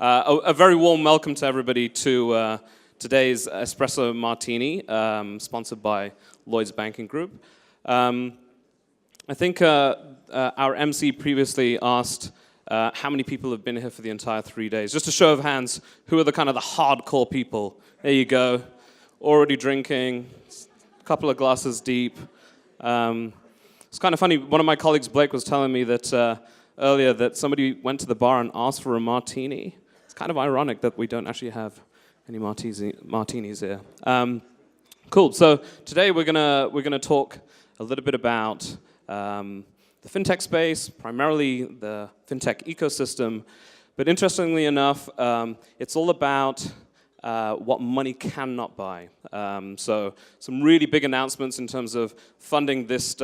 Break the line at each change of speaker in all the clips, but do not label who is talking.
A very warm welcome to everybody to today's Espresso Martini, sponsored by Lloyds Banking Group. I think our MC previously asked how many people have been here for the entire 3 days. Just a show of hands, who are the kind of the hardcore people? There you go. Already drinking, a couple of glasses deep. It's kind of funny, one of my colleagues, Blake, was telling me that earlier that somebody went to the bar and asked for a martini. It's kind of ironic that we don't actually have any martinis here. Cool. So today we're gonna talk a little bit about the fintech space, primarily the fintech ecosystem. But interestingly enough, it's all about what money cannot buy. So some really big announcements in terms of funding this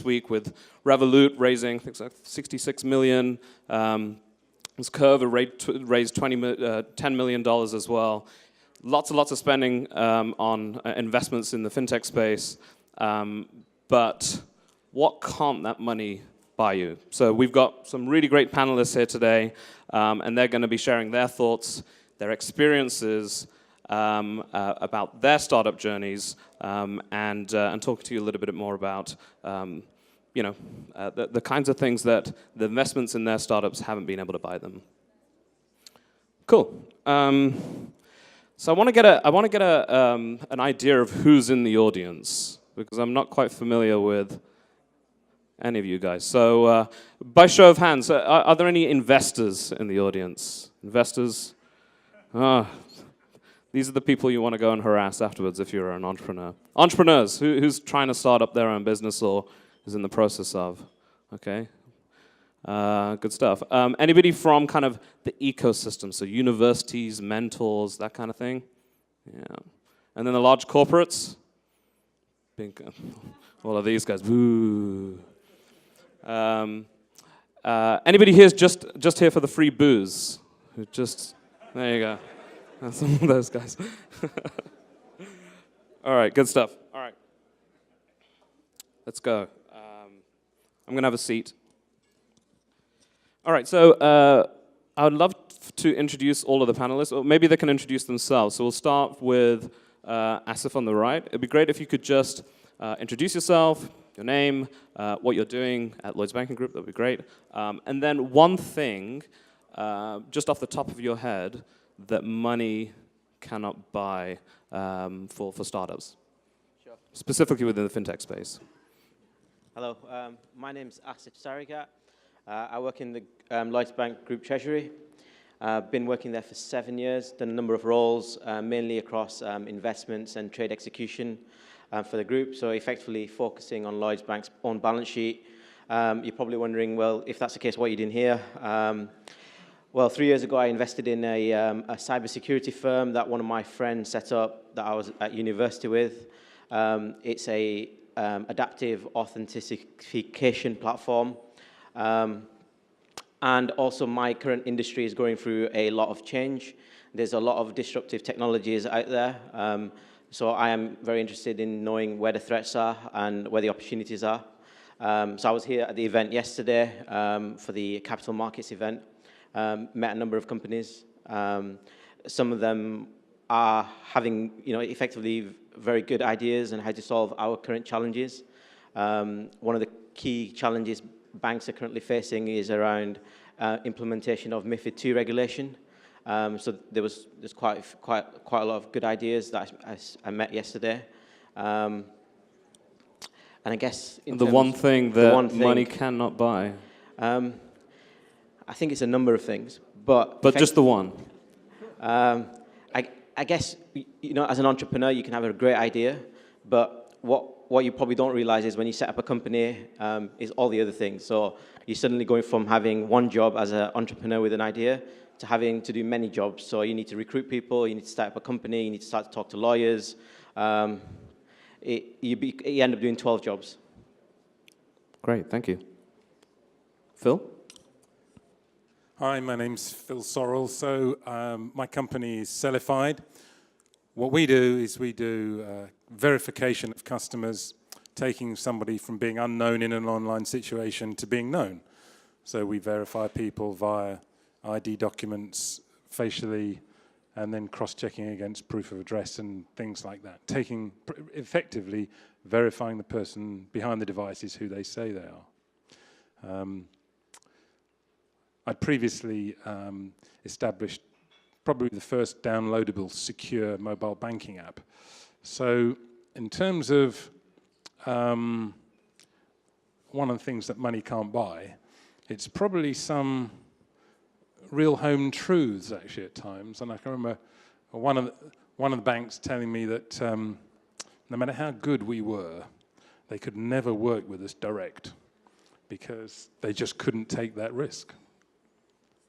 week with Revolut raising, I think it's like 66 million. Curve raised $10 million as well. Lots and lots of spending on investments in the fintech space. But what can't that money buy you? So we've got some really great panelists here today, and they're going to be sharing their thoughts, their experiences about their startup journeys, and talk to you a little bit more about the kinds of things that the investments in their startups haven't been able to buy them. Cool. So I want to get an idea of who's in the audience, because I'm not quite familiar with any of you guys. So by show of hands, are there any investors in the audience? Investors? These are the people you want to go and harass afterwards if you're an entrepreneur. Entrepreneurs, who's trying to start up their own business or is in the process of? Okay. Good stuff. Anybody from kind of the ecosystem, so universities, mentors, that kind of thing? Yeah. And then the large corporates? All of these guys. Boo. Anybody here is just here for the free booze? There you go. Some of those guys. All right, good stuff. All right. Let's go. I'm going to have a seat. All right, so I would love to introduce all of the panelists, or maybe they can introduce themselves. So we'll start with Asif on the right. It'd be great if you could just introduce yourself, your name, what you're doing at Lloyds Banking Group. That'd be great. And then one thing, just off the top of your head, that money cannot buy for startups, sure. Specifically within the fintech space.
Hello, my name's Asif Sarigat. I work in the Lloyds Bank Group Treasury. I've been working there for 7 years, done a number of roles, mainly across investments and trade execution for the group, so effectively focusing on Lloyds Bank's own balance sheet. You're probably wondering, well, if that's the case, what are you doing here? Well, 3 years ago, I invested in a cybersecurity firm that one of my friends set up that I was at university with. It's a adaptive authentication platform. And also, my current industry is going through a lot of change. There's a lot of disruptive technologies out there. So I am very interested in knowing where the threats are and where the opportunities are. So I was here at the event yesterday for the capital markets event. Met a number of companies. Some of them are having, effectively very good ideas on how to solve our current challenges. One of the key challenges banks are currently facing is around implementation of MiFID II regulation. So there's quite a lot of good ideas that I met yesterday. And I guess
the one thing that money cannot buy.
I think it's a number of things, but
just the one.
I guess as an entrepreneur, you can have a great idea, but what you probably don't realize is when you set up a company, is all the other things. So you're suddenly going from having one job as an entrepreneur with an idea to having to do many jobs. So you need to recruit people, you need to start up a company, you need to start to talk to lawyers. You end up doing 12 jobs.
Great, thank you. Phil?
Hi, my name's Phil Sorrell. So my company is Cellified. What we do is we do verification of customers, taking somebody from being unknown in an online situation to being known. So we verify people via ID documents, facially, and then cross-checking against proof of address and things like that. Effectively verifying the person behind the device is who they say they are. I'd previously established probably the first downloadable secure mobile banking app. So in terms of one of the things that money can't buy, it's probably some real home truths actually at times. And I can remember one of the banks telling me that no matter how good we were, they could never work with us direct because they just couldn't take that risk.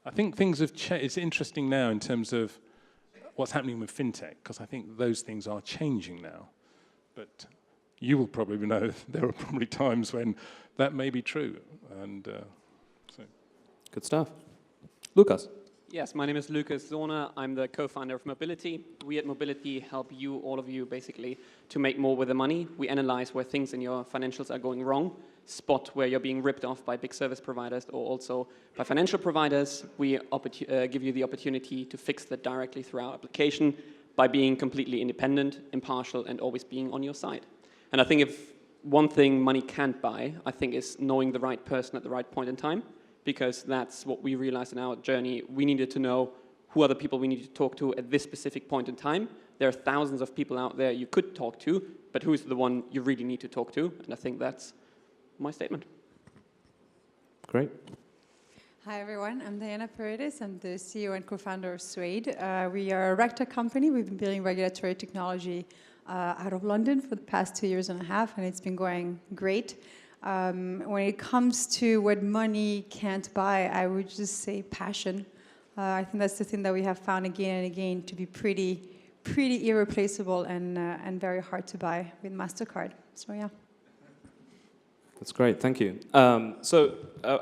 I think things have changed. It's interesting now in terms of what's happening with fintech, because I think those things are changing now. But you will probably know there are probably times when that may be true. And so.
Good stuff. Lucas.
Yes, my name is Lucas Zorner. I'm the co-founder of Mobility. We at Mobility help you, all of you, basically, to make more with the money. We analyze where things in your financials are going wrong, spot where you're being ripped off by big service providers or also by financial providers. We give you the opportunity to fix that directly through our application by being completely independent, impartial, and always being on your side. And I think if one thing money can't buy, I think is knowing the right person at the right point in time, because that's what we realized in our journey. We needed to know who are the people we need to talk to at this specific point in time. There are thousands of people out there you could talk to, but who's the one you really need to talk to? And I think that's my statement.
Great.
Hi everyone, I'm Diana Paredes. I'm the CEO and co-founder of Suede. We are a RegTech company. We've been building regulatory technology out of London for the past 2.5 years, and it's been going great. When it comes to what money can't buy, I would just say passion. I think that's the thing that we have found again and again to be pretty irreplaceable and very hard to buy with MasterCard. So yeah.
That's great, thank you. I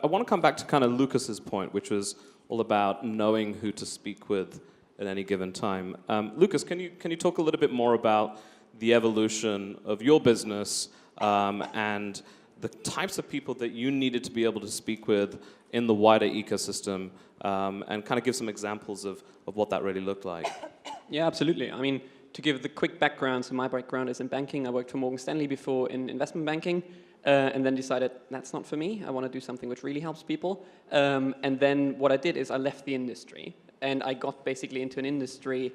want to come back to kind of Lucas's point, which was all about knowing who to speak with at any given time. Lucas, can you talk a little bit more about the evolution of your business and the types of people that you needed to be able to speak with in the wider ecosystem, and kind of give some examples of what that really looked like?
Yeah, absolutely. I mean, to give the quick background, so my background is in banking. I worked for Morgan Stanley before in investment banking, and then decided that's not for me. I want to do something which really helps people. And then what I did is I left the industry, and I got basically into an industry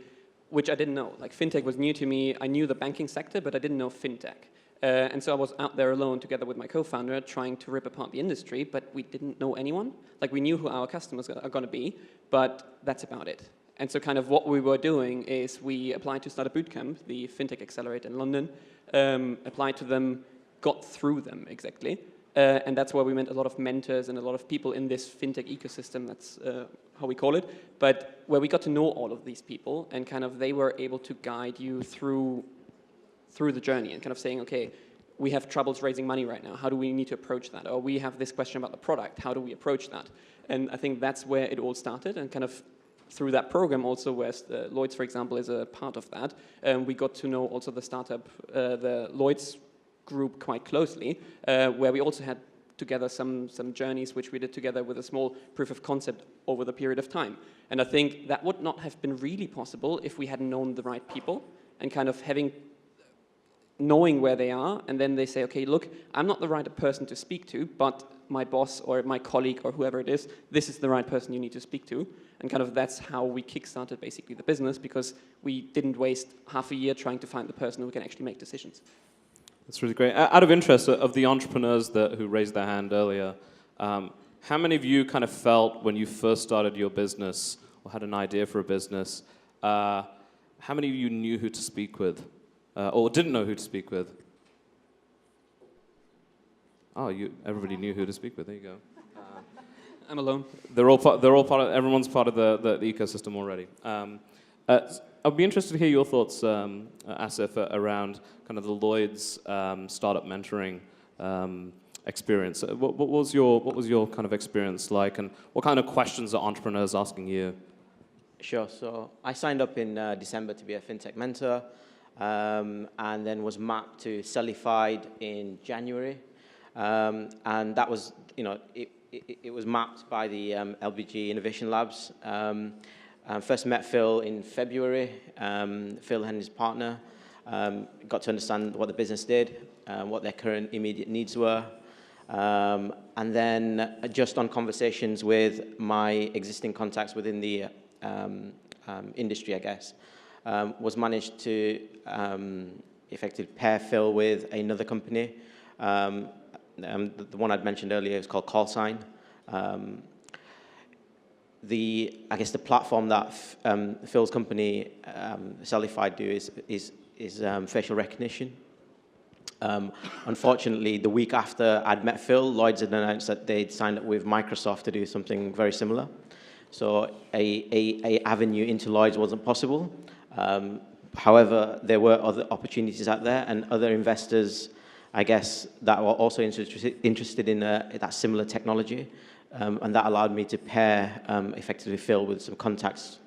which I didn't know. Like, fintech was new to me. I knew the banking sector, but I didn't know fintech. And so I was out there alone together with my co-founder trying to rip apart the industry, but we didn't know anyone. Like, we knew who our customers are going to be, but that's about it. And so kind of what we were doing is we applied to start a bootcamp, the FinTech Accelerator in London, applied to them, got through them exactly. And that's where we met a lot of mentors and a lot of people in this FinTech ecosystem, that's how we call it, but where we got to know all of these people and kind of they were able to guide you through the journey and kind of saying, okay, we have troubles raising money right now. How do we need to approach that? Or we have this question about the product. How do we approach that? And I think that's where it all started. And kind of through that program also, where Lloyds, for example, is a part of that, we got to know also the startup, the Lloyds group quite closely, where we also had together some journeys which we did together with a small proof of concept over the period of time. And I think that would not have been really possible if we hadn't known the right people and kind of knowing where they are, and then they say, okay, look, I'm not the right person to speak to, but my boss or my colleague or whoever it is, this is the right person you need to speak to. And kind of that's how we kickstarted basically the business, because we didn't waste half a year trying to find the person who can actually make decisions.
That's really great. Out of interest, of the entrepreneurs who raised their hand earlier, how many of you kind of felt when you first started your business or had an idea for a business, how many of you knew who to speak with? Or didn't know who to speak with? Oh, everybody knew who to speak with. There you go.
I'm alone.
They're all part of. Everyone's part of the ecosystem already. I'd be interested to hear your thoughts, Asif, around kind of the Lloyds startup mentoring experience. What was your kind of experience like, and what kind of questions are entrepreneurs asking you?
Sure. So I signed up in December to be a fintech mentor. And then was mapped to Cellified in January, and that was, it was mapped by the LBG Innovation Labs. First met Phil in February. Phil and his partner got to understand what the business did, what their current immediate needs were. And then just on conversations with my existing contacts within the industry, I guess, was managed to effectively pair Phil with another company. The one I'd mentioned earlier is called CallSign. I guess the platform that Phil's company, Cellify, do is facial recognition. Unfortunately, the week after I'd met Phil, Lloyds had announced that they'd signed up with Microsoft to do something very similar. So a avenue into Lloyds wasn't possible. However, there were other opportunities out there, and other investors, I guess, that were also interested in that similar technology. And that allowed me to pair effectively Phil with some contacts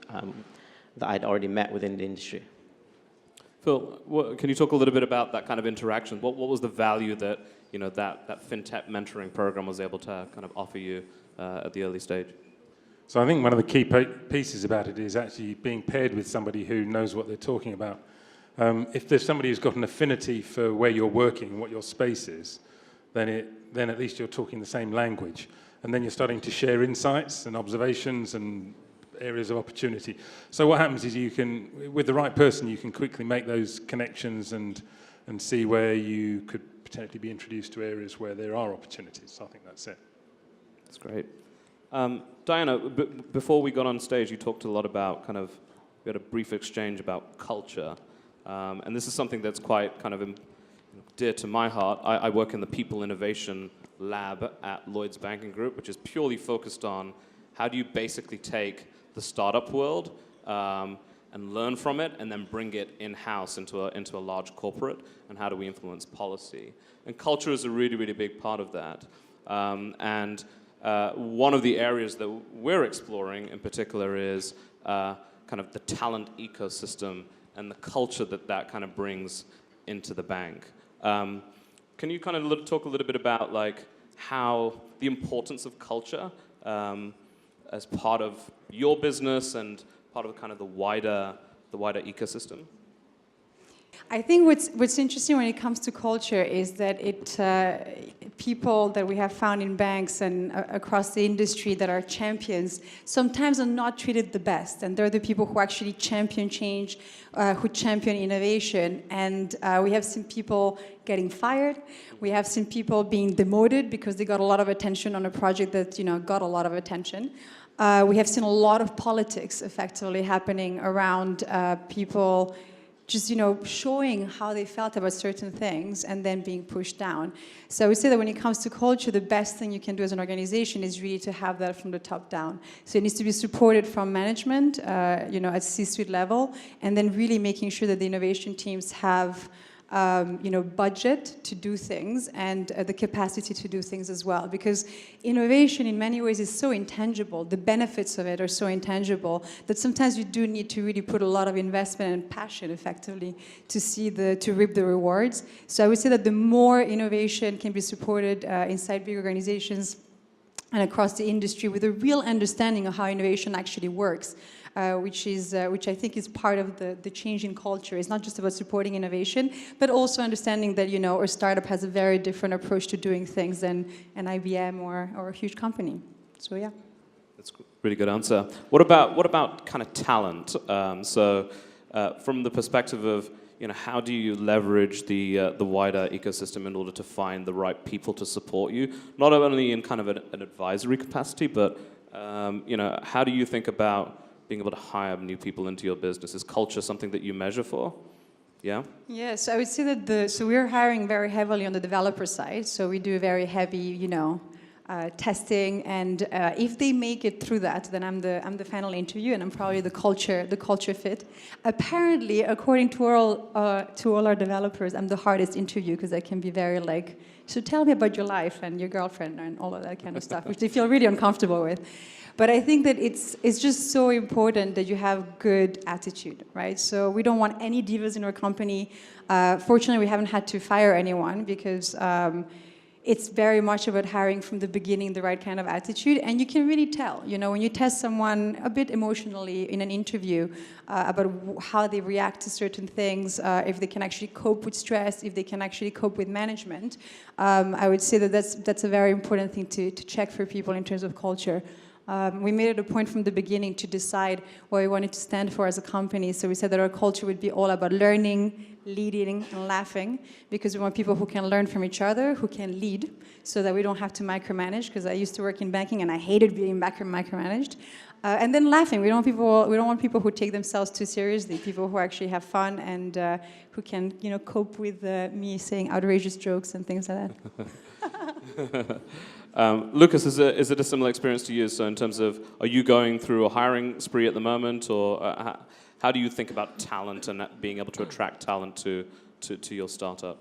that I'd already met within the industry.
Phil, can you talk a little bit about that kind of interaction? What was the value that that fintech mentoring program was able to kind of offer you at the early stage?
So I think one of the key pieces about it is actually being paired with somebody who knows what they're talking about. If there's somebody who's got an affinity for where you're working and what your space is, then at least you're talking the same language. And then you're starting to share insights and observations and areas of opportunity. So what happens is with the right person, you can quickly make those connections and see where you could potentially be introduced to areas where there are opportunities. So I think that's it.
That's great. Diana, before we got on stage, you talked a lot about we had a brief exchange about culture. And this is something that's quite kind of dear to my heart. I work in the People Innovation Lab at Lloyds Banking Group, which is purely focused on how do you basically take the startup world and learn from it and then bring it in-house into a large corporate, and how do we influence policy. And culture is a really, really big part of that. And one of the areas that we're exploring in particular is kind of the talent ecosystem and the culture that kind of brings into the bank. Can you kind of talk a little bit about how the importance of culture as part of your business and part of kind of the wider ecosystem?
I think what's interesting when it comes to culture is that people that we have found in banks and across the industry that are champions sometimes are not treated the best, and they're the people who actually champion change, who champion innovation. And we have seen people getting fired. We have seen people being demoted because they got a lot of attention on a project that got a lot of attention. We have seen a lot of politics effectively happening around people just showing how they felt about certain things and then being pushed down. So I would say that when it comes to culture, the best thing you can do as an organization is really to have that from the top down. So it needs to be supported from management, at C-suite level, and then really making sure that the innovation teams have budget to do things and the capacity to do things as well. Because innovation in many ways is so intangible, the benefits of it are so intangible that sometimes you do need to really put a lot of investment and passion effectively to reap the rewards. So I would say that the more innovation can be supported inside big organizations and across the industry with a real understanding of how innovation actually works, which I think is part of the change in culture. It's not just about supporting innovation, but also understanding that a startup has a very different approach to doing things than an IBM or a huge company. So yeah.
That's a really good answer. What about kind of talent? From the perspective of how do you leverage the wider ecosystem in order to find the right people to support you, not only in kind of an advisory capacity, but how do you think about being able to hire new people into your business? Is culture something that you measure for? Yeah?
Yes, I would say that so we're hiring very heavily on the developer side. So we do very heavy, testing, and if they make it through that, then I'm the final interview, and I'm probably the culture fit. Apparently, according to all our developers, I'm the hardest interview because I can be very so tell me about your life and your girlfriend and all of that kind of stuff, which they feel really uncomfortable with. But I think that it's just so important that you have good attitude, right? So we don't want any divas in our company. Fortunately, we haven't had to fire anyone because it's very much about hiring from the beginning the right kind of attitude, and you can really tell, when you test someone a bit emotionally in an interview about how they react to certain things, if they can actually cope with stress, if they can actually cope with management. I would say that that's a very important thing to check for people in terms of culture. We made it a point from the beginning to decide what we wanted to stand for as a company. So we said that our culture would be all about learning, leading, and laughing, because we want people who can learn from each other, who can lead, so that we don't have to micromanage, because I used to work in banking and I hated being micromanaged. And then laughing. We don't want people who take themselves too seriously, people who actually have fun and who can, cope with me saying outrageous jokes and things like that.
Lucas, is it a similar experience to you? So in terms of, are you going through a hiring spree at the moment, or how do you think about talent and being able to attract talent to your startup?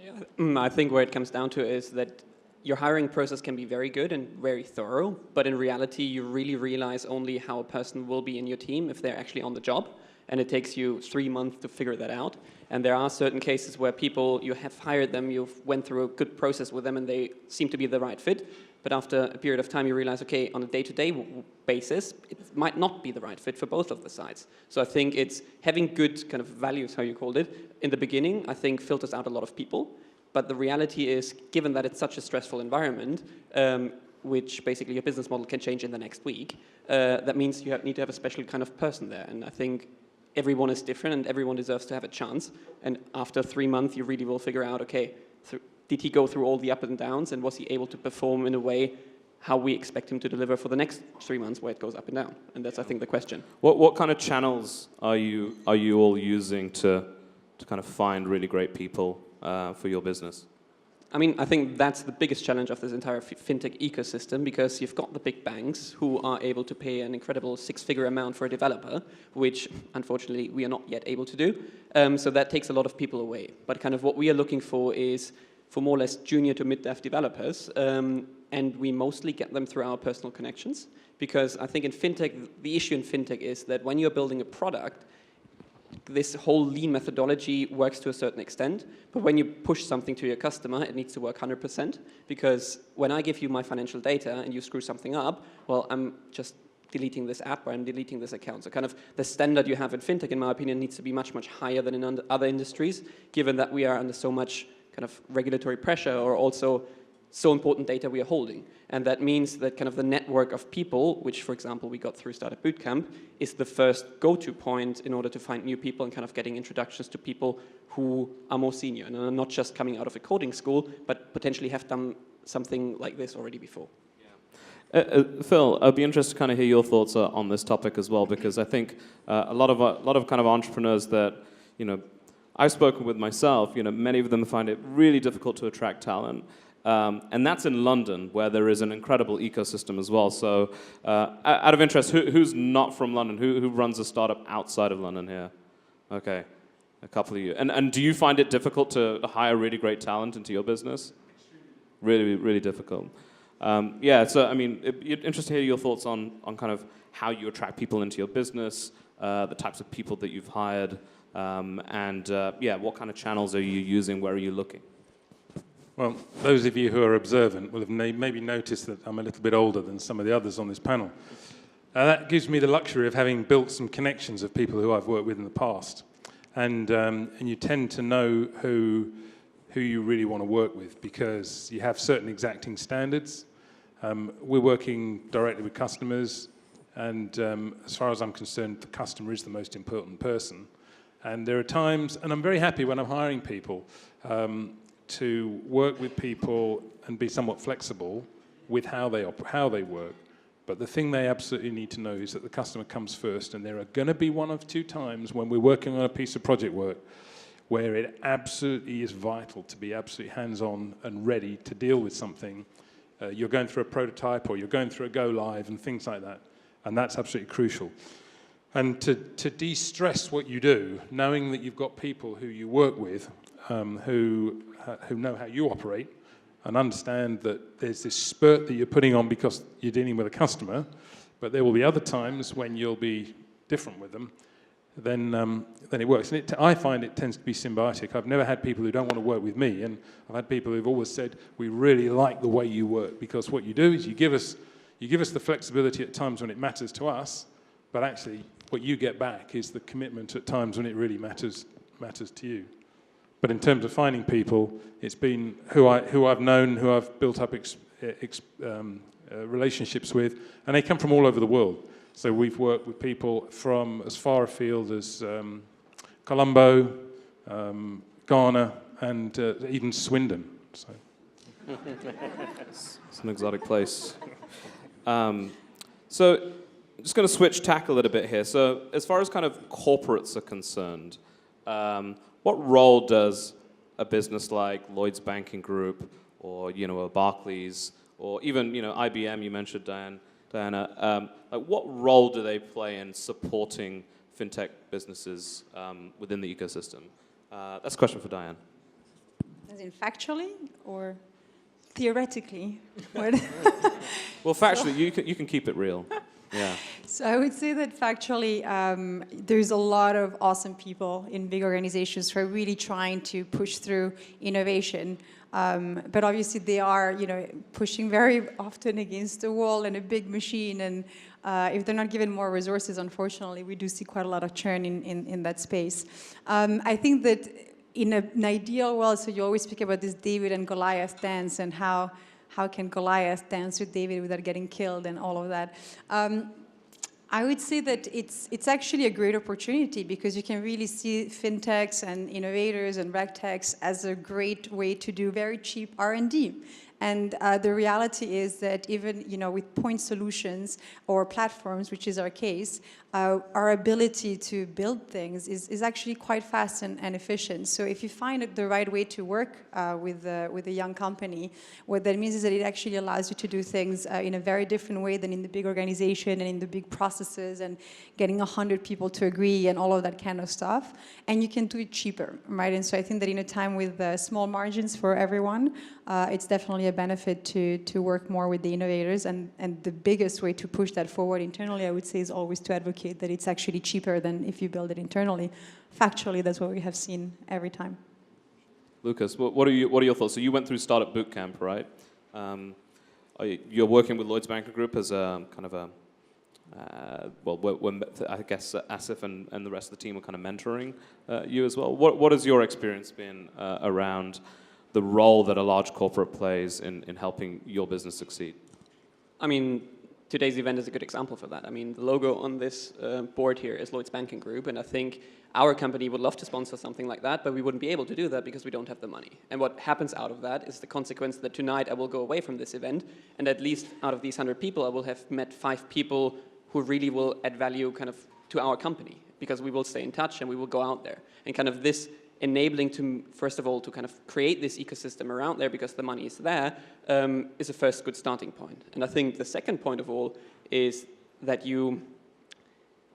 Yeah. I think where it comes down to is that your hiring process can be very good and very thorough, but in reality, you really realize only how a person will be in your team if they're actually on the job. And it takes you 3 months to figure that out. And there are certain cases where people, you have hired them, you've went through a good process with them, and they seem to be the right fit. But after a period of time, you realize, okay, on a day-to-day basis, it might not be the right fit for both of the sides. So I think it's having good kind of values, how you called it, in the beginning, I think filters out a lot of people. But the reality is, given that it's such a stressful environment, which basically your business model can change in the next week, that means you need to have a special kind of person there. And I think everyone is different and everyone deserves to have a chance. And after 3 months, you really will figure out, okay, did he go through all the ups and downs, and was he able to perform in a way how we expect him to deliver for the next 3 months where it goes up and down? And that's, I think, the question.
What kind of channels are you all using to kind of find really great people for your business?
I mean, I think that's the biggest challenge of this entire fintech ecosystem, because you've got the big banks who are able to pay an incredible 6-figure amount for a developer, which unfortunately we are not yet able to do. So that takes a lot of people away. But kind of what we are looking for is for more or less junior to mid-dev developers, and we mostly get them through our personal connections, because I think in fintech, the issue in fintech is that when you're building a product, this whole lean methodology works to a certain extent, but when you push something to your customer, it needs to work 100%, because when I give you my financial data and you screw something up, well, I'm just deleting this app or I'm deleting this account. So kind of the standard you have in fintech, in my opinion, needs to be much, much higher than in other industries, given that we are under so much kind of regulatory pressure, or also so important data we are holding. And that means that kind of the network of people, which, for example, we got through Startup Bootcamp, is the first go-to point in order to find new people and kind of getting introductions to people who are more senior and are not just coming out of a coding school, but potentially have done something like this already before.
Phil, I'd be interested to kind of hear your thoughts on this topic as well, because I think a lot of kind of entrepreneurs that, I've spoken with myself, many of them find it really difficult to attract talent. And that's in London, where there is an incredible ecosystem as well. So out of interest, who's not from London? Who runs a startup outside of London here? Okay, a couple of you. And do you find it difficult to hire really great talent into your business? Really, really difficult. Yeah, so I mean, it'd be interesting to hear your thoughts on kind of how you attract people into your business, the types of people that you've hired, and what kind of channels are you using? Where are you looking?
Well, those of you who are observant will have maybe noticed that I'm a little bit older than some of the others on this panel. That gives me the luxury of having built some connections of people who I've worked with in the past. And you tend to know who you really want to work with, because you have certain exacting standards. We're working directly with customers, and as far as I'm concerned, the customer is the most important person. And there are times, and I'm very happy when I'm hiring people, to work with people and be somewhat flexible with how they work. But the thing they absolutely need to know is that the customer comes first, and there are going to be 1 of 2 times when we're working on a piece of project work where it absolutely is vital to be absolutely hands-on and ready to deal with something. You're going through a prototype, or you're going through a go-live and things like that, and that's absolutely crucial. And to de-stress what you do, knowing that you've got people who you work with who know how you operate and understand that there's this spurt that you're putting on because you're dealing with a customer, but there will be other times when you'll be different with them. then it works. And I find it tends to be symbiotic. I've never had people who don't want to work with me, and I've had people who've always said, we really like the way you work, because what you do is you give us the flexibility at times when it matters to us, but actually what you get back is the commitment at times when it really matters to you. But in terms of finding people, it's been who I've known, who I've built up relationships with, and they come from all over the world. So we've worked with people from as far afield as Colombo, Ghana, and even Swindon. So.
It's an exotic place. So I'm just going to switch tack a little bit here. So as far as kind of corporates are concerned, what role does a business like Lloyds Banking Group, or a Barclays, or even IBM? You mentioned Diana. Like, what role do they play in supporting fintech businesses within the ecosystem? That's a question for Diane.
As in factually or theoretically?
Well, factually, you can keep it real. Yeah.
So I would say that factually, there's a lot of awesome people in big organizations who are really trying to push through innovation. But obviously they are, pushing very often against the wall and a big machine. And if they're not given more resources, unfortunately, we do see quite a lot of churn in that space. I think that in an ideal world, so you always speak about this David and Goliath dance, and how can Goliath dance with David without getting killed and all of that. I would say that it's actually a great opportunity, because you can really see fintechs and innovators and regtechs as a great way to do very cheap R&D. And the reality is that even with point solutions or platforms, which is our case, our ability to build things is actually quite fast and efficient. So if you find the right way to work with a young company, what that means is that it actually allows you to do things in a very different way than in the big organization and in the big processes and getting 100 people to agree and all of that kind of stuff. And you can do it cheaper, right? And so I think that in a time with small margins for everyone, it's definitely a benefit to work more with the innovators. And the biggest way to push that forward internally, I would say, is always to advocate that it's actually cheaper than if you build it internally. Factually, that's what we have seen every time.
Lucas, what are your thoughts? So you went through Startup Bootcamp, right? You're working with Lloyds Banking Group as a kind of a, I guess Asif and the rest of the team are kind of mentoring you as well. What has your experience been around the role that a large corporate plays in helping your business succeed?
I mean, today's event is a good example for that. I mean, the logo on this board here is Lloyds Banking Group, and I think our company would love to sponsor something like that, but we wouldn't be able to do that because we don't have the money. And what happens out of that is the consequence that tonight I will go away from this event, and at least out of these 100 people, I will have met 5 people who really will add value kind of to our company, because we will stay in touch and we will go out there. And kind of this enabling to, first of all, to kind of create this ecosystem around there because the money is there, is a first good starting point. And I think the second point of all is that you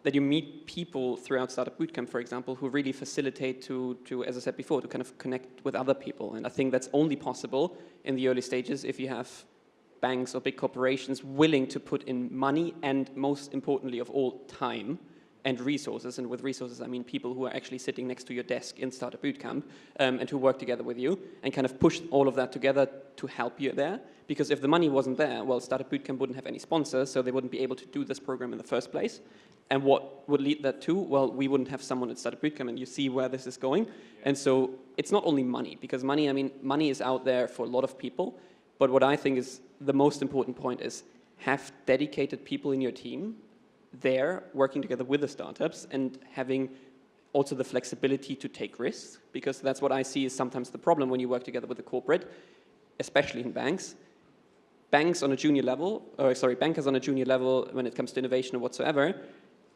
meet people throughout Startup Bootcamp, for example, who really facilitate to, as I said before, to kind of connect with other people. And I think that's only possible in the early stages if you have banks or big corporations willing to put in money and, most importantly of all, time and resources. And with resources, I mean people who are actually sitting next to your desk in Startup Bootcamp and who work together with you and kind of push all of that together to help you there. Because if the money wasn't there, well, Startup Bootcamp wouldn't have any sponsors, so they wouldn't be able to do this program in the first place. And what would lead that to? Well, we wouldn't have someone at Startup Bootcamp, and you see where this is going. And so it's not only money, because money, I mean, money is out there for a lot of people. But what I think is the most important point is have dedicated people in your team there working together with the startups and having also the flexibility to take risks, because that's what I see is sometimes the problem when you work together with a corporate, especially in banks. Bankers on a junior level when it comes to innovation or whatsoever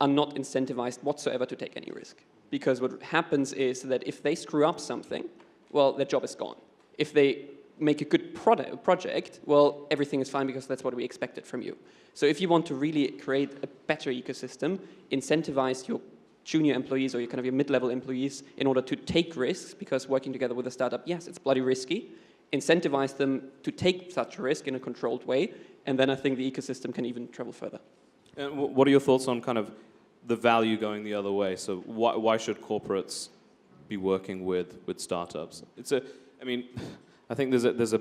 are not incentivized whatsoever to take any risk. Because what happens is that if they screw up something, well, their job is gone. If they make a good project, well, everything is fine because that's what we expected from you. So if you want to really create a better ecosystem, incentivize your junior employees or your kind of your mid-level employees in order to take risks, because working together with a startup, yes, it's bloody risky. Incentivize them to take such a risk in a controlled way, and then I think the ecosystem can even travel further.
And what are your thoughts on kind of the value going the other way. So why should corporates be working with startups? I think there's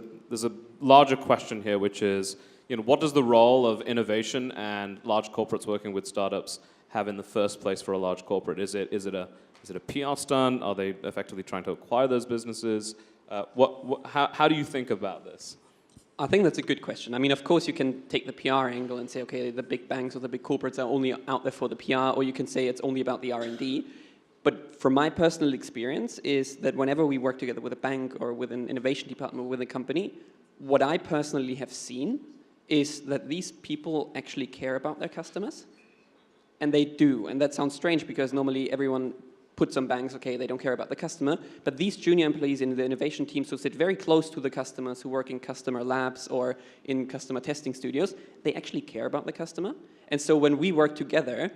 a larger question here, which is, what does the role of innovation and large corporates working with startups have in the first place for a large corporate? Is it a PR stunt? Are they effectively trying to acquire those businesses? How do you think about this?
I think that's a good question. I mean, of course, you can take the PR angle and say, okay, the big banks or the big corporates are only out there for the PR, or you can say it's only about the R&D. But from my personal experience is that whenever we work together with a bank or with an innovation department or with a company, what I personally have seen is that these people actually care about their customers. And they do. And that sounds strange because normally everyone puts on banks, okay, they don't care about the customer. But these junior employees in the innovation teams who sit very close to the customers, who work in customer labs or in customer testing studios, they actually care about the customer. And so when we work together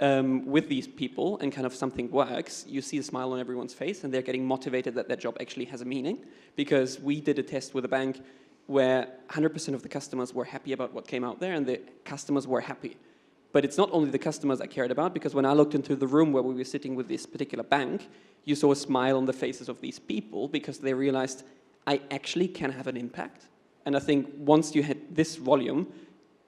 with these people and kind of something works, you see a smile on everyone's face and they're getting motivated that their job actually has a meaning. Because we did a test with a bank where 100% of the customers were happy about what came out there and the customers were happy. But it's not only the customers I cared about, because when I looked into the room where we were sitting with this particular bank, you saw a smile on the faces of these people because they realized, I actually can have an impact. And I think once you hit this volume,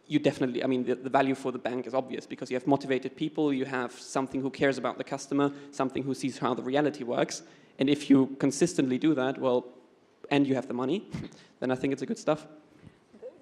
you definitely, the value for the bank is obvious because you have motivated people, you have something who cares about the customer, something who sees how the reality works. And if you consistently do that, and you have the money, then I think it's a good stuff.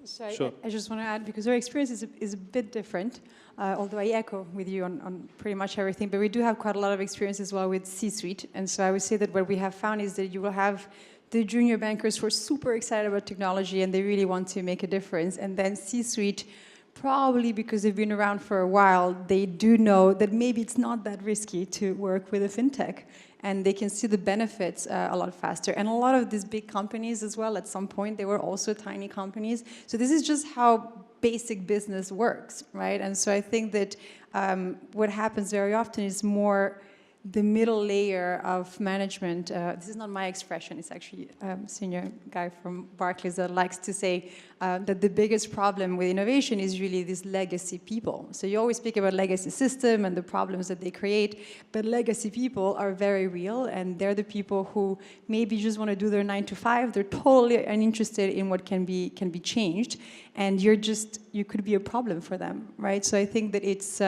So
sure.
I just want to add, because our experience is a bit different, although I echo with you on pretty much everything, but we do have quite a lot of experience as well with C-suite. And so I would say that what we have found is that you will have the junior bankers who are super excited about technology and they really want to make a difference. And then C-suite, probably because they've been around for a while, they do know that maybe it's not that risky to work with a fintech. And they can see the benefits a lot faster. And a lot of these big companies as well, at some point, they were also tiny companies. So this is just how basic business works, right? And so I think that what happens very often is more the middle layer of management. This is not my expression, it's actually a senior guy from Barclays that likes to say that the biggest problem with innovation is really these legacy people. So you always speak about legacy system and the problems that they create, but legacy people are very real, and they're the people who maybe just want to do their 9 to 5. They're totally uninterested in what can be changed, and you could be a problem for them, right? So I think that it's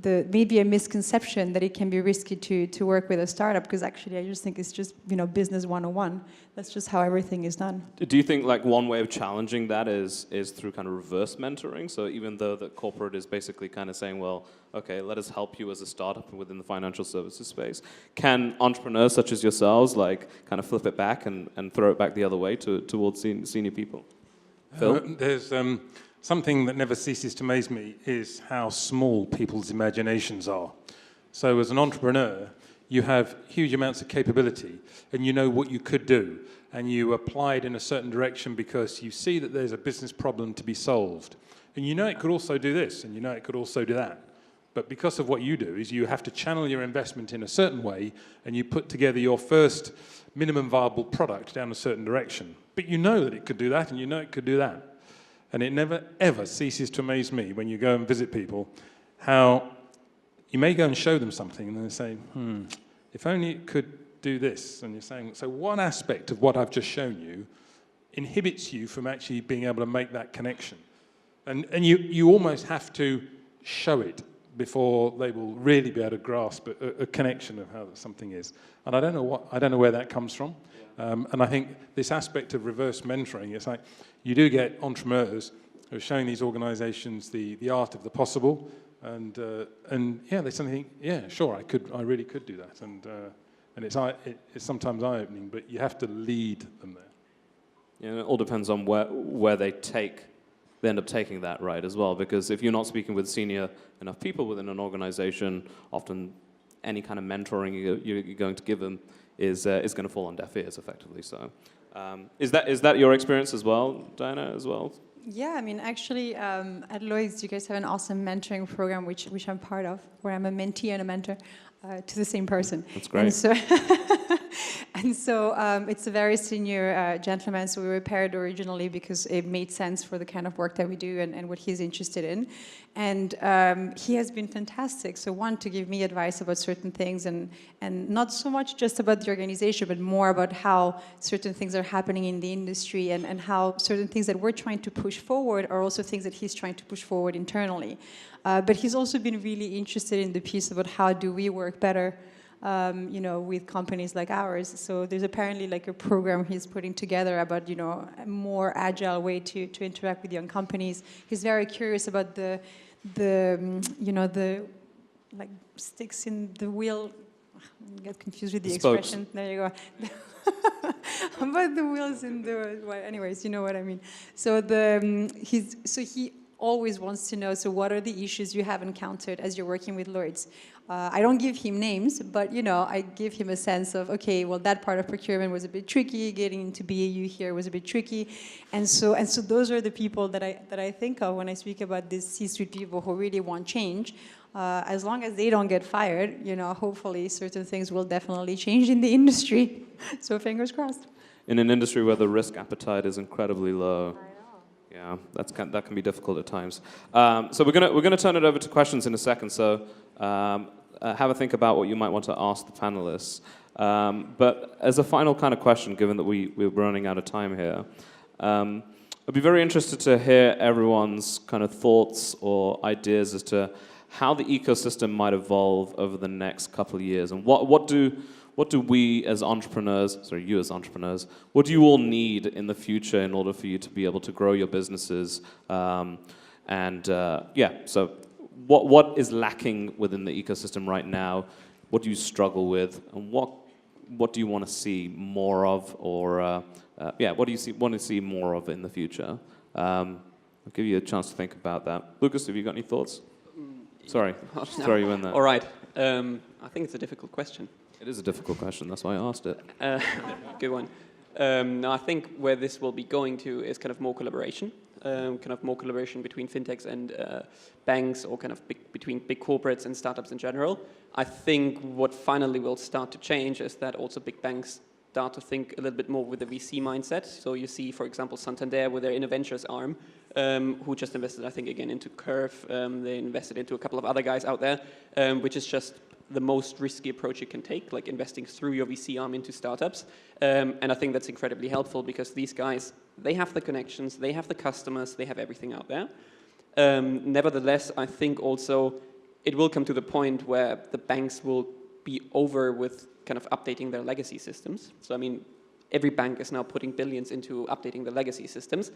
maybe a misconception that it can be risky to work with a startup, because actually I just think it's just business 101. That's just how everything is done.
Do you think like one way of challenging that is through kind of reverse mentoring? So even though the corporate is basically kind of saying, well, okay, let us help you as a startup within the financial services space, can entrepreneurs such as yourselves like kind of flip it back and throw it back the other way towards senior people? Phil?
There's something that never ceases to amaze me is how small people's imaginations are. So as an entrepreneur, you have huge amounts of capability and you know what you could do, and you apply it in a certain direction because you see that there's a business problem to be solved. And you know it could also do this, and you know it could also do that. But because of what you do is you have to channel your investment in a certain way, and you put together your first minimum viable product down a certain direction. But you know that it could do that, and you know it could do that. And it never, ever ceases to amaze me when you go and visit people, how you may go and show them something and they say, if only it could do this. And you're saying, so what aspect of what I've just shown you inhibits you from actually being able to make that connection? And you almost have to show it before they will really be able to grasp a connection of how something is. And I don't know where that comes from. And I think this aspect of reverse mentoring, it's like you do get entrepreneurs who are showing these organizations the art of the possible, and yeah, they suddenly think, yeah, sure, I really could do that, and it's sometimes eye-opening, but you have to lead them there.
Yeah, it all depends on where they end up taking that, right, as well, because if you're not speaking with senior enough people within an organization, often any kind of mentoring you're going to give them is going to fall on deaf ears, effectively. So, is that your experience as well, Diana, as well?
Yeah, I mean, actually, at Lloyds, you guys have an awesome mentoring program, which I'm part of, where I'm a mentee and a mentor to the same person.
That's great.
And And so it's a very senior gentleman, so we were paired originally because it made sense for the kind of work that we do and what he's interested in. And he has been fantastic. So one, to give me advice about certain things and not so much just about the organization, but more about how certain things are happening in the industry and how certain things that we're trying to push forward are also things that he's trying to push forward internally. But he's also been really interested in the piece about how do we work better with companies like ours. So there's apparently like a program he's putting together about, a more agile way to interact with young companies. He's very curious about the like sticks in the wheel. I get confused with the expression. There you go. About the wheels in the, well, anyways, you know what I mean. So he always wants to know, so what are the issues you have encountered as you're working with Lloyds? I don't give him names, but I give him a sense of, okay, well, that part of procurement was a bit tricky. Getting into BAU here was a bit tricky, and so those are the people that I think of when I speak about these C-suite people who really want change. As long as they don't get fired, hopefully certain things will definitely change in the industry. So fingers crossed.
In an industry where the risk appetite is incredibly low. Yeah, that can be difficult at times. So we're gonna turn it over to questions in a second. So have a think about what you might want to ask the panelists. But as a final kind of question, given that we're running out of time here, I'd be very interested to hear everyone's kind of thoughts or ideas as to how the ecosystem might evolve over the next couple of years, and what do we as entrepreneurs, you as entrepreneurs, what do you all need in the future in order for you to be able to grow your businesses? So what is lacking within the ecosystem right now? What do you struggle with? And what do you want to see more of? Or, what do you want to see more of in the future? I'll give you a chance to think about that. Lucas, have you got any thoughts? Sorry, just throw you in there.
All right. I think it's a difficult question.
It is a difficult question, that's why I asked it.
Good one. No, I think where this will be going to is kind of more collaboration, between fintechs and banks, or kind of between big corporates and startups in general. I think what finally will start to change is that also big banks start to think a little bit more with the VC mindset. So you see, for example, Santander with their InnoVentures arm, who just invested, I think, again into Curve. They invested into a couple of other guys out there, which is just the most risky approach you can take, like investing through your VC arm into startups. And I think that's incredibly helpful because these guys, they have the connections, they have the customers, they have everything out there. Nevertheless, I think also it will come to the point where the banks will be over with kind of updating their legacy systems. So, I mean, every bank is now putting billions into updating the legacy systems.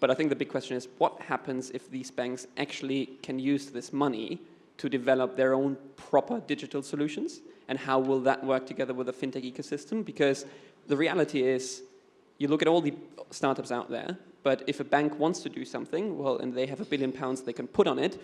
But I think the big question is, what happens if these banks actually can use this money to develop their own proper digital solutions? And how will that work together with the fintech ecosystem? Because the reality is, you look at all the startups out there, but if a bank wants to do something, well, and they have £1 billion they can put on it,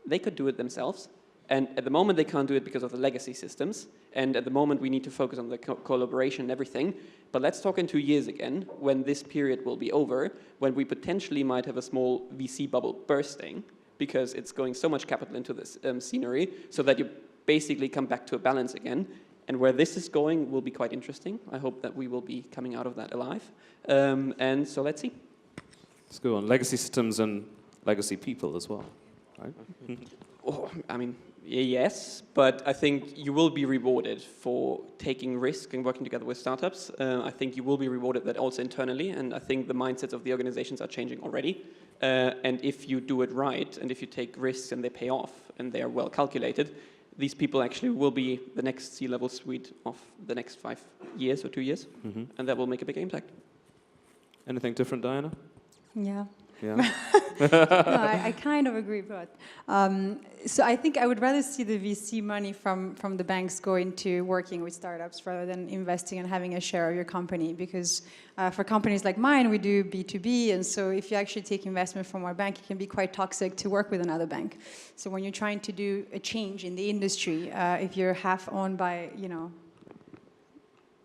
they could do it themselves. And at the moment, they can't do it because of the legacy systems. And at the moment, we need to focus on the collaboration and everything. But let's talk in 2 years again, when this period will be over, when we potentially might have a small VC bubble bursting, because it's going so much capital into this scenery, so that you basically come back to a balance again. And where this is going will be quite interesting. I hope that we will be coming out of that alive. And so let's see.
Let's go on. Legacy systems and legacy people as well, right?
Oh, I mean, yes, but I think you will be rewarded for taking risk and working together with startups. I think you will be rewarded that also internally, and I think the mindsets of the organizations are changing already. And if you do it right, and if you take risks and they pay off, and they are well calculated, these people actually will be the next C-level suite of the next 5 years or 2 years, and that will make a big impact.
Anything different, Diana?
Yeah.
Yeah.
No, I kind of agree, but so I think I would rather see the VC money from the banks go into working with startups rather than investing and having a share of your company, because for companies like mine, we do B2B, and so if you actually take investment from our bank, it can be quite toxic to work with another bank. So when you're trying to do a change in the industry, if you're half owned by,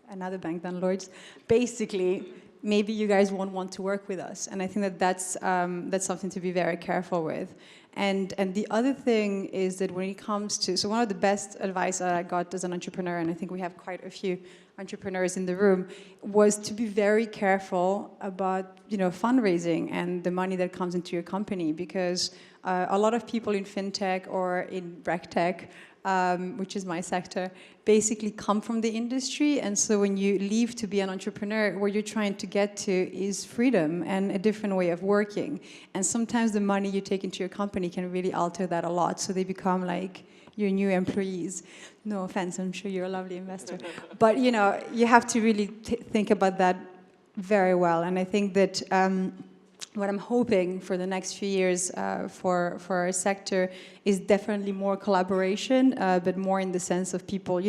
another bank than Lloyds, basically, maybe you guys won't want to work with us. And I think that that's something to be very careful with. And the other thing is that when it comes to, so one of the best advice that I got as an entrepreneur, and I think we have quite a few entrepreneurs in the room, was to be very careful about, fundraising and the money that comes into your company, because a lot of people in fintech or in regtech, which is my sector, basically come from the industry. And so when you leave to be an entrepreneur, what you're trying to get to is freedom and a different way of working. And sometimes the money you take into your company can really alter that a lot. So they become like your new employees. No offense, I'm sure you're a lovely investor. But you have to really think about that very well. And I think that what I'm hoping for the next few years for our sector is definitely more collaboration, but more in the sense of people,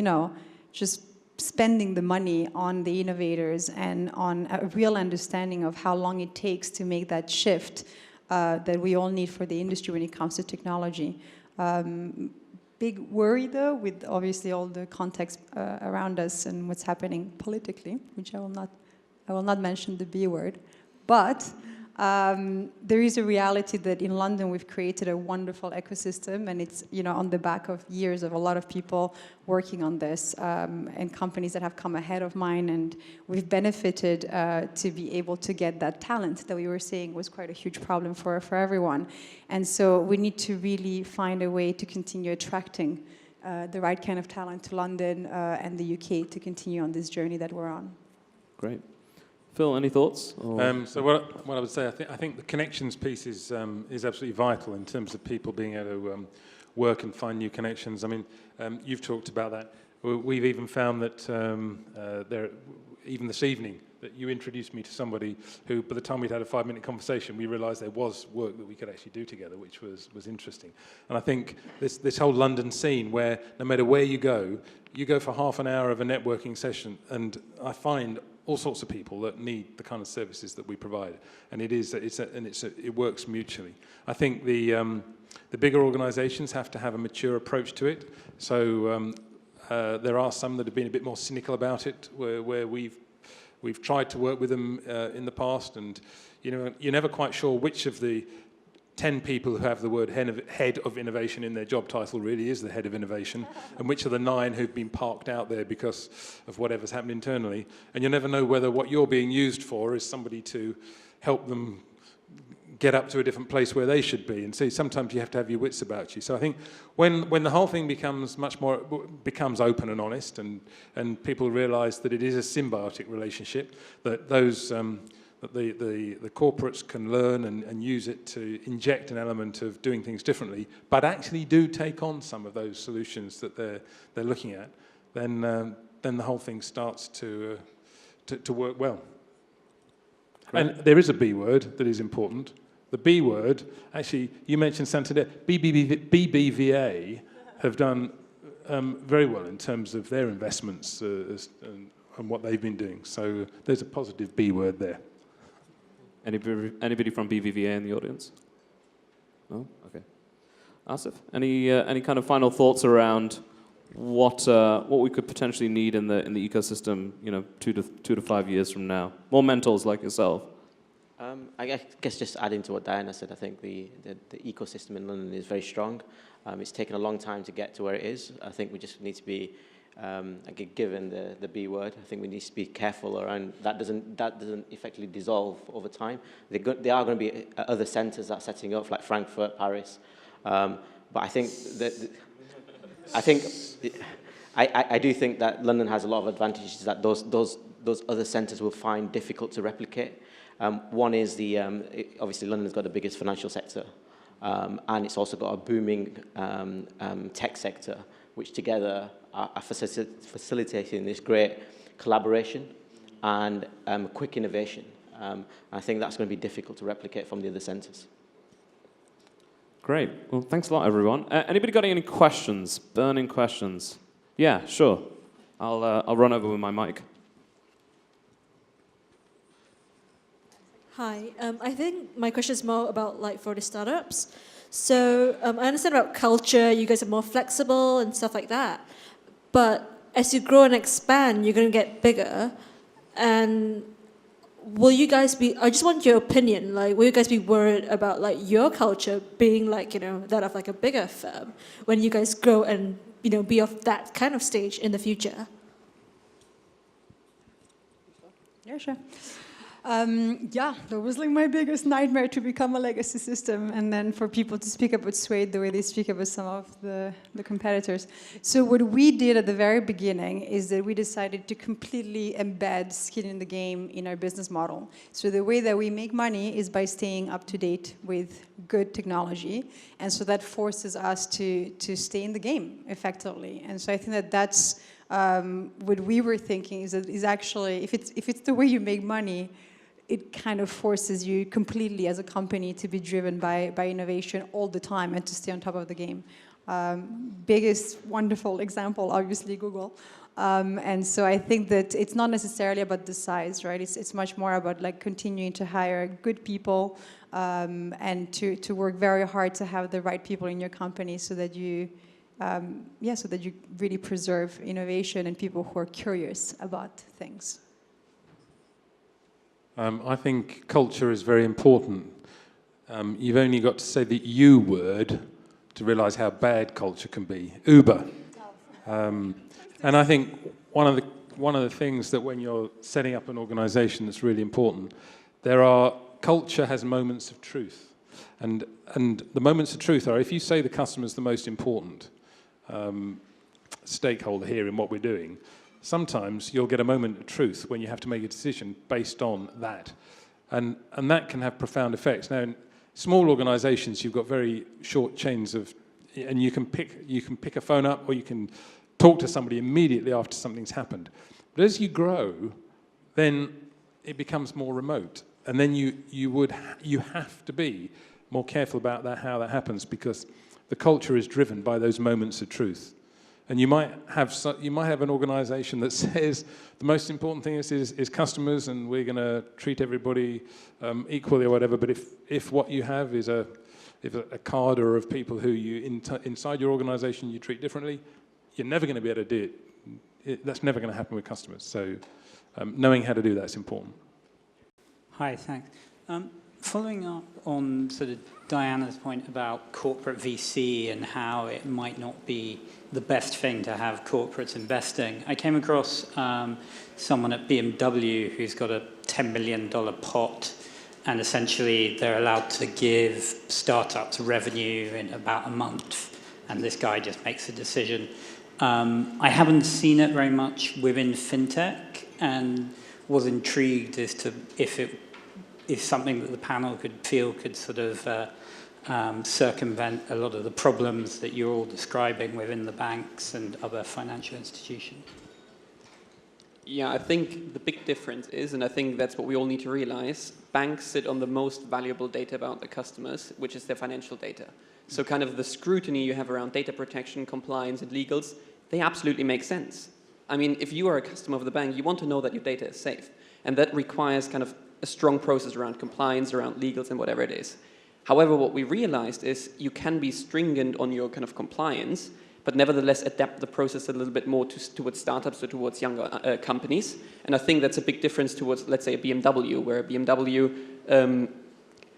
just spending the money on the innovators and on a real understanding of how long it takes to make that shift that we all need for the industry when it comes to technology. Big worry, though, with obviously all the context around us and what's happening politically, which I will not mention the B word, but there is a reality that in London we've created a wonderful ecosystem, and it's on the back of years of a lot of people working on this and companies that have come ahead of mine, and we've benefited to be able to get that talent that we were saying was quite a huge problem for everyone. And so we need to really find a way to continue attracting the right kind of talent to London and the UK to continue on this journey that we're on.
Great. Phil, any thoughts?
So what I would say, I think the connections piece is absolutely vital in terms of people being able to work and find new connections. I mean, you've talked about that. We've even found that even this evening, that you introduced me to somebody who, by the time we'd had a 5-minute conversation, we realised there was work that we could actually do together, which was interesting. And I think this whole London scene, where no matter where you go for half an hour of a networking session, and I find all sorts of people that need the kind of services that we provide, and it works mutually. I think the bigger organisations have to have a mature approach to it. So there are some that have been a bit more cynical about it, where we've tried to work with them in the past, and you're never quite sure which of the 10 people who have the word head of innovation in their job title really is the head of innovation, and which of the 9 who've been parked out there because of whatever's happened internally. And you'll never know whether what you're being used for is somebody to help them get up to a different place where they should be. And so sometimes you have to have your wits about you. So I think when the whole thing becomes open and honest, and people realise that it is a symbiotic relationship, that that the corporates can learn and use it to inject an element of doing things differently, but actually do take on some of those solutions that they're looking at, then the whole thing starts to work well. Great. And there is a B word that is important. The B word, actually, you mentioned Santander. BBVA have done very well in terms of their investments and what they've been doing. So there's a positive B word there.
Anybody from BBVA in the audience? No? Okay. Asif, any kind of final thoughts around what we could potentially need in the ecosystem, 2 to 5 years from now? More mentors like yourself.
I guess just adding to what Diana said, I think the ecosystem in London is very strong. It's taken a long time to get to where it is. I think we just need to be, given the B word, I think we need to be careful around that. Doesn't effectively dissolve over time. There are going to be other centres that are setting up, like Frankfurt, Paris. But I think I do think that London has a lot of advantages that those other centres will find difficult to replicate. One is obviously London's got the biggest financial sector, and it's also got a booming tech sector, which together are facilitating this great collaboration and quick innovation. I think that's going to be difficult to replicate from the other centres.
Great. Well, thanks a lot, everyone. Anybody got any questions? Burning questions? Yeah, sure. I'll run over with my mic.
Hi. I think my question is more about for the startups. So I understand about culture. You guys are more flexible and stuff like that. But as you grow and expand, you're going to get bigger. And will you guys be? I just want your opinion. Will you guys be worried about your culture being that of a bigger firm when you guys grow and be of that kind of stage in the future?
Yeah, sure. Yeah, that was like my biggest nightmare, to become a legacy system and then for people to speak about Suede the way they speak about some of the competitors. So what we did at the very beginning is that we decided to completely embed skin in the game in our business model. So the way that we make money is by staying up to date with good technology. And so that forces us to stay in the game effectively. And so I think that that's what we were thinking is actually, if it's the way you make money, it kind of forces you completely as a company to be driven by innovation all the time and to stay on top of the game. Biggest wonderful example, obviously Google. And so I think that it's not necessarily about the size, right? It's much more about like continuing to hire good people and to work very hard to have the right people in your company so that you so that you really preserve innovation and people who are curious about things.
I think culture is very important. You've only got to say the U word to realise how bad culture can be. Uber. And I think one of the things that when you're setting up an organisation that's really important, culture has moments of truth, and the moments of truth are if you say the customer's the most important stakeholder here in what we're doing, sometimes you'll get a moment of truth when you have to make a decision based on that. And that can have profound effects. Now, in small organisations, you've got very short chains of, and you can pick a phone up or you can talk to somebody immediately after something's happened. But as you grow, then it becomes more remote. And then you have to be more careful about how that happens, because the culture is driven by those moments of truth. And you might have an organisation that says the most important thing is customers, and we're going to treat everybody equally or whatever. But if what you have is a cadre of people who you inside your organisation you treat differently, you're never going to be able to do it. That's never going to happen with customers. So knowing how to do that is important.
Hi, thanks. Following up on sort of Diana's point about corporate VC and how it might not be the best thing to have corporates investing, I came across someone at BMW who's got a $10 million pot, and essentially they're allowed to give startups revenue in about a month, and this guy just makes a decision. I haven't seen it very much within fintech, and was intrigued as to if it is something that the panel could sort of circumvent a lot of the problems that you're all describing within the banks and other financial institutions.
Yeah, I think the big difference is, and I think that's what we all need to realize, banks sit on the most valuable data about their customers, which is their financial data. So kind of the scrutiny you have around data protection, compliance, and legals, they absolutely make sense. I mean, if you are a customer of the bank, you want to know that your data is safe. And that requires kind of a strong process around compliance, around legals, and whatever it is. However, what we realized is you can be stringent on your kind of compliance, but nevertheless adapt the process a little bit more towards startups or towards younger companies. And I think that's a big difference towards, let's say, a BMW, where BMW,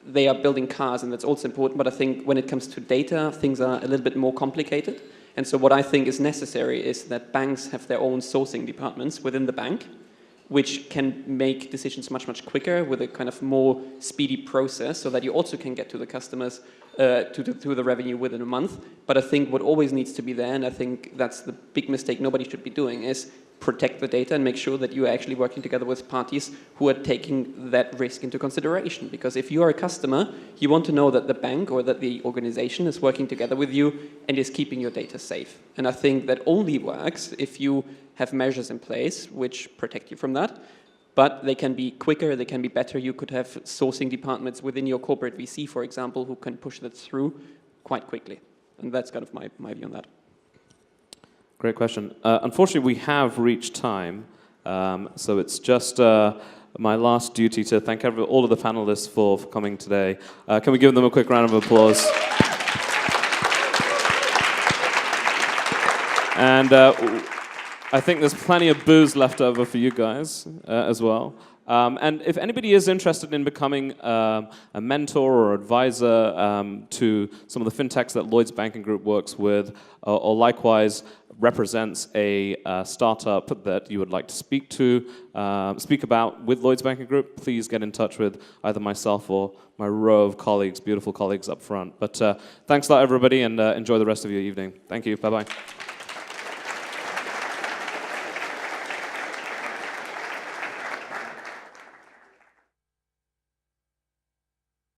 they are building cars, and that's also important. But I think when it comes to data, things are a little bit more complicated. And so what I think is necessary is that banks have their own sourcing departments within the bank, which can make decisions much, much quicker with a kind of more speedy process, so that you also can get to the customers, to the revenue within a month. But I think what always needs to be there, and I think that's the big mistake nobody should be doing, is protect the data and make sure that you are actually working together with parties who are taking that risk into consideration. Because if you are a customer, you want to know that the bank or that the organization is working together with you and is keeping your data safe. And I think that only works if you have measures in place which protect you from that. But they can be quicker, they can be better. You could have sourcing departments within your corporate VC, for example, who can push that through quite quickly. And that's kind of my view on that.
Great question. Unfortunately, we have reached time, so it's just my last duty to thank all of the panelists for coming today. Can we give them a quick round of applause? And I think there's plenty of booze left over for you guys as well. And if anybody is interested in becoming a mentor or advisor to some of the fintechs that Lloyds Banking Group works with, or likewise represents a startup that you would like to speak about with Lloyds Banking Group, please get in touch with either myself or my row of colleagues, beautiful colleagues up front. But thanks a lot, everybody, and enjoy the rest of your evening. Thank you. Bye-bye.